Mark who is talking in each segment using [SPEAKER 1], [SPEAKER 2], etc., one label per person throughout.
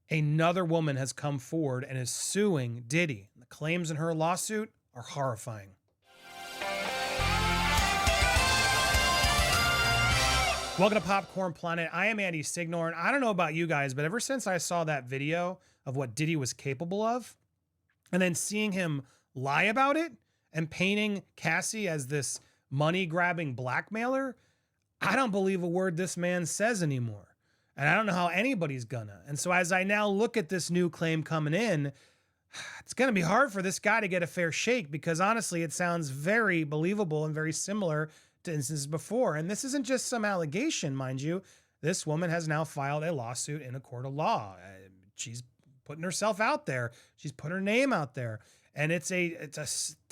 [SPEAKER 1] Another woman has come forward and is suing Diddy. The claims in her lawsuit are horrifying. Welcome to Popcorn Planet. I am Andy Signor, and I don't know about you guys, but ever since I saw that video of what Diddy was capable of, and then seeing him lie about it and painting Cassie as this money-grabbing blackmailer, I don't believe a word this man says anymore. And I don't know how anybody's gonna. And so as I now look at this new claim coming in, it's gonna be hard for this guy to get a fair shake, because honestly, it sounds very believable and very similar to instances before. And this isn't just some allegation, mind you. This woman has now filed a lawsuit in a court of law. She's putting herself out there. She's put her name out there. And it's a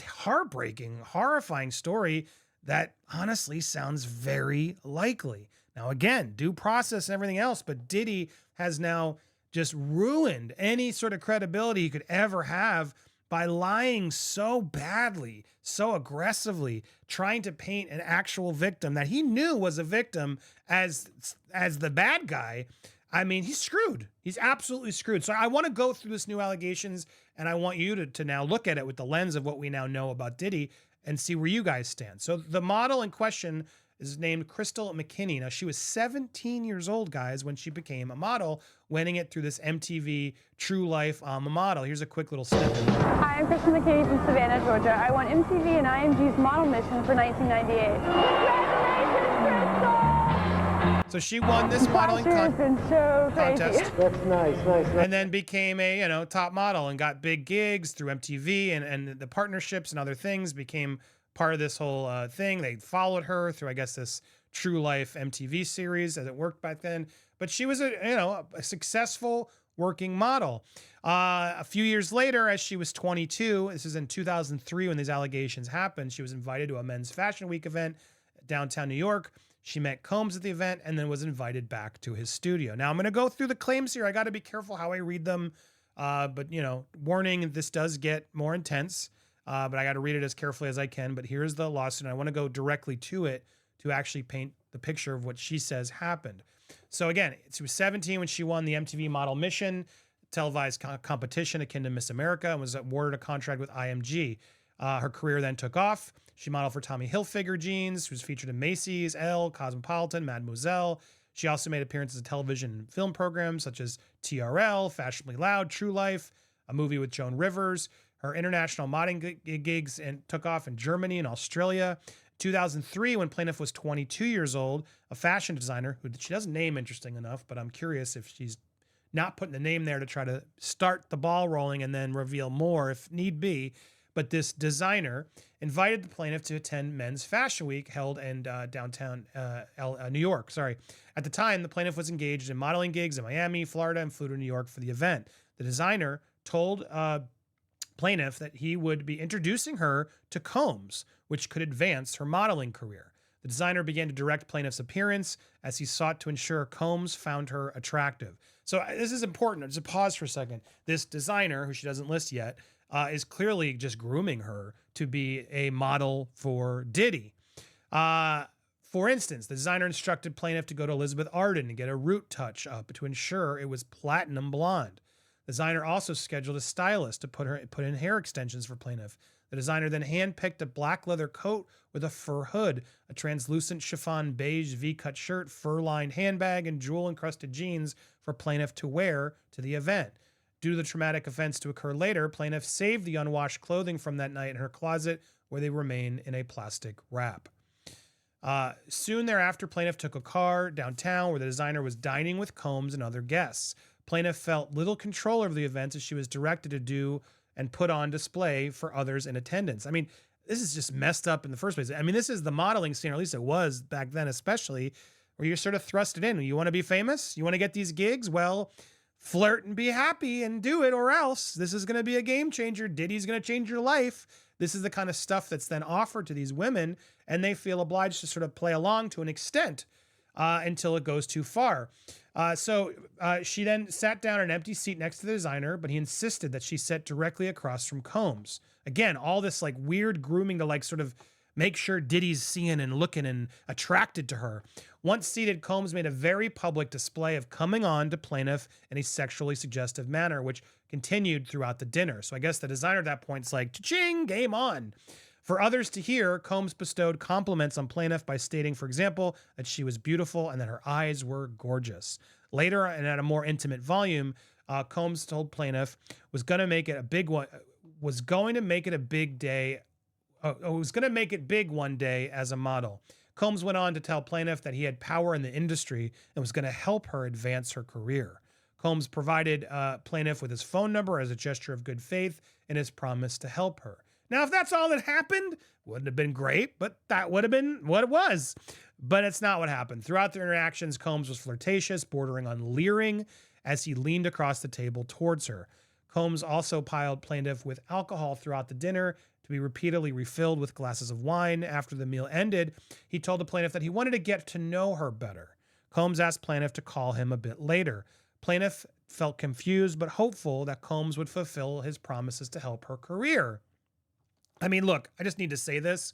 [SPEAKER 1] heartbreaking, horrifying story that honestly sounds very likely. Now, again, due process and everything else, but Diddy has now just ruined any sort of credibility he could ever have by lying so badly, so aggressively, trying to paint an actual victim that he knew was a victim as the bad guy. I mean, he's screwed. He's absolutely screwed. So I want to go through this new allegations, and I want you to now look at it with the lens of what we now know about Diddy and see where you guys stand. So the model in question is named Crystal McKinney. Now, she was 17 years old, guys, when she became a model, winning it through this MTV True Life I'm a Model. Here's a quick little snippet.
[SPEAKER 2] Hi, I'm Crystal McKinney from Savannah, Georgia. I won MTV and IMG's model mission for 1998. Congratulations, Crystal!
[SPEAKER 1] So she won this modeling contest.
[SPEAKER 3] That's nice.
[SPEAKER 1] And then became a top model and got big gigs through MTV and the partnerships and other things, became part of this whole thing. They followed her through, I guess, this True Life MTV series as it worked back then. But she was a successful working model. A few years later, as she was 22, this is in 2003 when these allegations happened, she was invited to a men's fashion week event downtown New York. She met Combs at the event and then was invited back to his studio. Now I'm going to go through the claims here. I got to be careful how I read them. But warning, this does get more intense. But I got to read it as carefully as I can. But here's the lawsuit. And I want to go directly to it to actually paint the picture of what she says happened. So again, she was 17 when she won the MTV Model Mission televised competition akin to Miss America and was awarded a contract with IMG. Her career then took off. She modeled for Tommy Hilfiger jeans. She was featured in Macy's, Elle, Cosmopolitan, Mademoiselle. She also made appearances in television and film programs such as TRL, Fashionably Loud, True Life, a movie with Joan Rivers. Her international modeling gigs and took off in Germany and Australia. 2003, when plaintiff was 22 years old, a fashion designer who she doesn't name, interesting enough, but I'm curious if she's not putting the name there to try to start the ball rolling and then reveal more if need be. But this designer invited the plaintiff to attend Men's Fashion Week held in downtown New York. At the time, the plaintiff was engaged in modeling gigs in Miami, Florida, and flew to New York for the event. The designer told plaintiff that he would be introducing her to Combs, which could advance her modeling career. The designer began to direct plaintiff's appearance as he sought to ensure Combs found her attractive. So this is important. Just pause for a second. This designer, who she doesn't list yet, is clearly just grooming her to be a model for Diddy. For instance, the designer instructed plaintiff to go to Elizabeth Arden and get a root touch up to ensure it was platinum blonde. The designer also scheduled a stylist to put in hair extensions for plaintiff. The designer then handpicked a black leather coat with a fur hood, a translucent chiffon beige V-cut shirt, fur-lined handbag, and jewel-encrusted jeans for plaintiff to wear to the event. Due to the traumatic events to occur later, plaintiff saved the unwashed clothing from that night in her closet, where they remain in a plastic wrap. Soon thereafter, plaintiff took a car downtown where the designer was dining with Combs and other guests. Plaintiff felt little control over the events as she was directed to do and put on display for others in attendance. I mean, this is just messed up in the first place. I mean, this is the modeling scene, or at least it was back then especially, where you're sort of thrusted in. You want to be famous? You want to get these gigs? Well, flirt and be happy and do it, or else this is going to be a game changer. Diddy's going to change your life. This is the kind of stuff that's then offered to these women, and they feel obliged to sort of play along to an extent until it goes too far. So she then sat down in an empty seat next to the designer, but he insisted that she sit directly across from Combs. Again, all this like weird grooming to like sort of make sure Diddy's seeing and looking and attracted to her. Once seated, Combs made a very public display of coming on to plaintiff in a sexually suggestive manner, which continued throughout the dinner. So I guess the designer at that point is like, cha-ching, game on. For others to hear, Combs bestowed compliments on plaintiff by stating, for example, that she was beautiful and that her eyes were gorgeous. Later, and at a more intimate volume, Combs told plaintiff was going to make it a big one, was going to make it a big day, was going to make it big one day as a model. Combs went on to tell plaintiff that he had power in the industry and was going to help her advance her career. Combs provided plaintiff with his phone number as a gesture of good faith and his promise to help her. Now, if that's all that happened, wouldn't have been great, but that would have been what it was. But it's not what happened. Throughout their interactions, Combs was flirtatious, bordering on leering, as he leaned across the table towards her. Combs also piled plaintiff with alcohol throughout the dinner to be repeatedly refilled with glasses of wine. After the meal ended, he told the plaintiff that he wanted to get to know her better. Combs asked plaintiff to call him a bit later. Plaintiff felt confused but hopeful that Combs would fulfill his promises to help her career. I mean, look, I just need to say this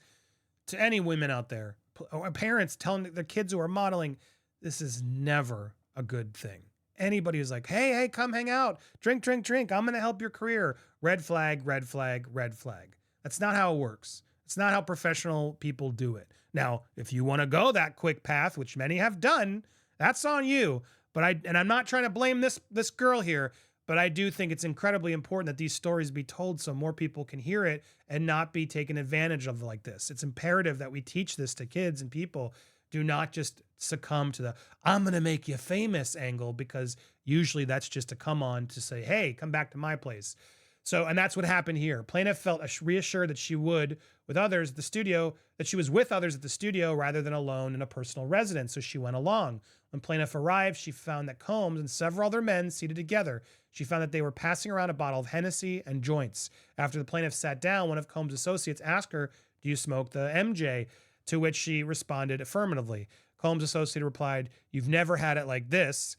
[SPEAKER 1] to any women out there, or parents telling their kids who are modeling, this is never a good thing. Anybody who's like, hey, come hang out, drink, I'm going to help your career. Red flag, red flag, red flag. That's not how it works. It's not how professional people do it. Now, if you want to go that quick path, which many have done, that's on you. But I'm not trying to blame this girl here, but I do think it's incredibly important that these stories be told so more people can hear it and not be taken advantage of like this. It's imperative that we teach this to kids and people. Do not just succumb to the I'm going to make you famous angle, because usually that's just a come on to say, hey, come back to my place. So, and that's what happened here. Plaintiff felt reassured that she would with others at the studio, that she was with others at the studio rather than alone in a personal residence. So she went along. When plaintiff arrived, she found that Combs and several other men seated together. She found that they were passing around a bottle of Hennessy and joints. After the plaintiff sat down, one of Combs' associates asked her, do you smoke the MJ? To which she responded affirmatively. Combs' associate replied, you've never had it like this.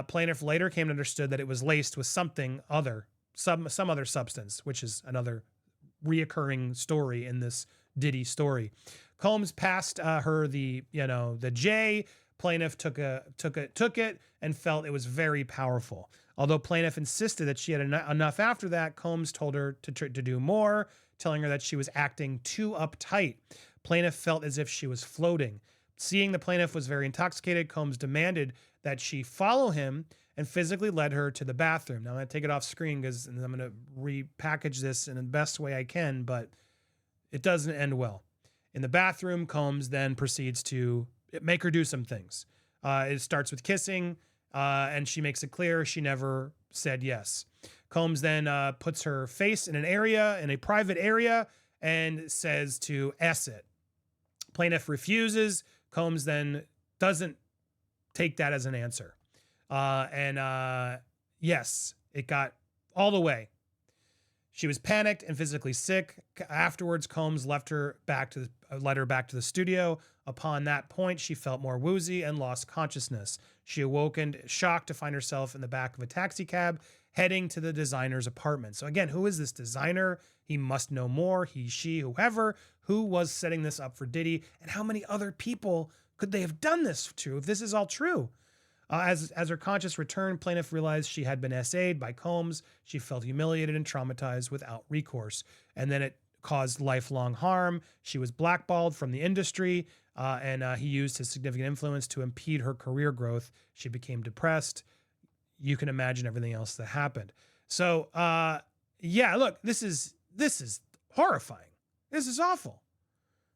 [SPEAKER 1] Plaintiff later came to understood that it was laced with something other, some other substance, which is another reoccurring story in this Diddy story. Combs passed her the J. Plaintiff took it and felt it was very powerful. Although plaintiff insisted that she had enough after that, Combs told her to do more, telling her that she was acting too uptight. Plaintiff felt as if she was floating. Seeing the plaintiff was very intoxicated, Combs demanded that she follow him and physically led her to the bathroom. Now I'm going to take it off screen because I'm going to repackage this in the best way I can, but it doesn't end well. In the bathroom, Combs then proceeds to make her do some things. It starts with kissing, and she makes it clear she never said yes. Combs then puts her face in a private area, and says to S it. Plaintiff refuses. Combs then doesn't take that as an answer. Yes, it got all the way. She was panicked and physically sick. Afterwards, Combs led her back to the studio. Upon that point, she felt more woozy and lost consciousness. She awoke and shocked to find herself in the back of a taxi cab heading to the designer's apartment. So again, who is this designer? He must know more. He, she, whoever, who was setting this up for Diddy, and how many other people could they have done this to if this is all true? As her conscience returned, plaintiff realized she had been SA'd by Combs. She felt humiliated and traumatized without recourse. And then it caused lifelong harm. She was blackballed from the industry, and he used his significant influence to impede her career growth. She became depressed. You can imagine everything else that happened. So, yeah, look, this is horrifying. This is awful.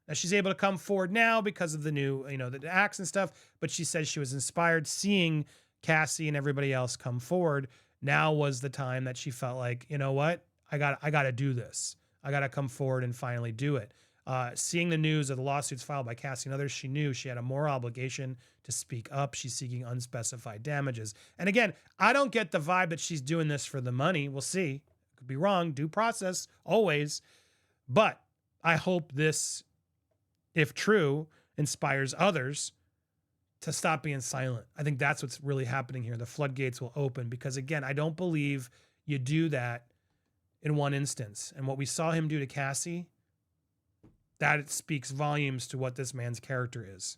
[SPEAKER 1] Now, she's able to come forward now because of the new, the acts and stuff, but she says she was inspired seeing Cassie and everybody else come forward. Now was the time that she felt like, you know what? I got to do this. I got to come forward and finally do it. Seeing the news of the lawsuits filed by Cassie and others, she knew she had a moral obligation to speak up. She's seeking unspecified damages. And again, I don't get the vibe that she's doing this for the money. We'll see. Could be wrong. Due process, always. But I hope this, if true, inspires others to stop being silent. I think that's what's really happening here. The floodgates will open because, again, I don't believe you do that in one instance. And what we saw him do to Cassie, that speaks volumes to what this man's character is.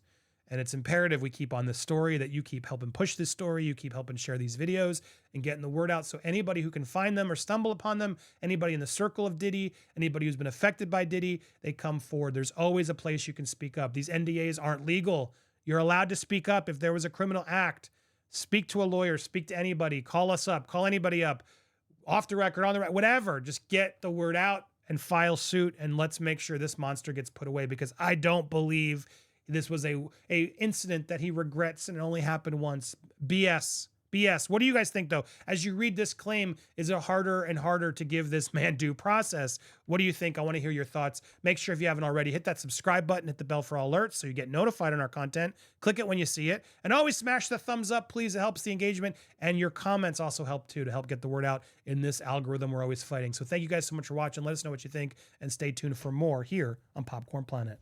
[SPEAKER 1] And it's imperative we keep on this story, that you keep helping push this story, you keep helping share these videos and getting the word out. So anybody who can find them or stumble upon them, anybody in the circle of Diddy, anybody who's been affected by Diddy, they come forward. There's always a place you can speak up. These NDAs aren't legal. You're allowed to speak up if there was a criminal act. Speak to a lawyer, speak to anybody, call us up, call anybody up, off the record, on the record, whatever. Just get the word out and file suit, and let's make sure this monster gets put away, because I don't believe this was a incident that he regrets and it only happened once. BS. BS. What do you guys think, though? As you read this claim, is it harder and harder to give this man due process? What do you think? I want to hear your thoughts. Make sure, if you haven't already, hit that subscribe button, hit the bell for all alerts so you get notified on our content. Click it when you see it. And always smash the thumbs up, please. It helps the engagement. And your comments also help, too, to help get the word out in this algorithm we're always fighting. So thank you guys so much for watching. Let us know what you think, and stay tuned for more here on Popcorn Planet.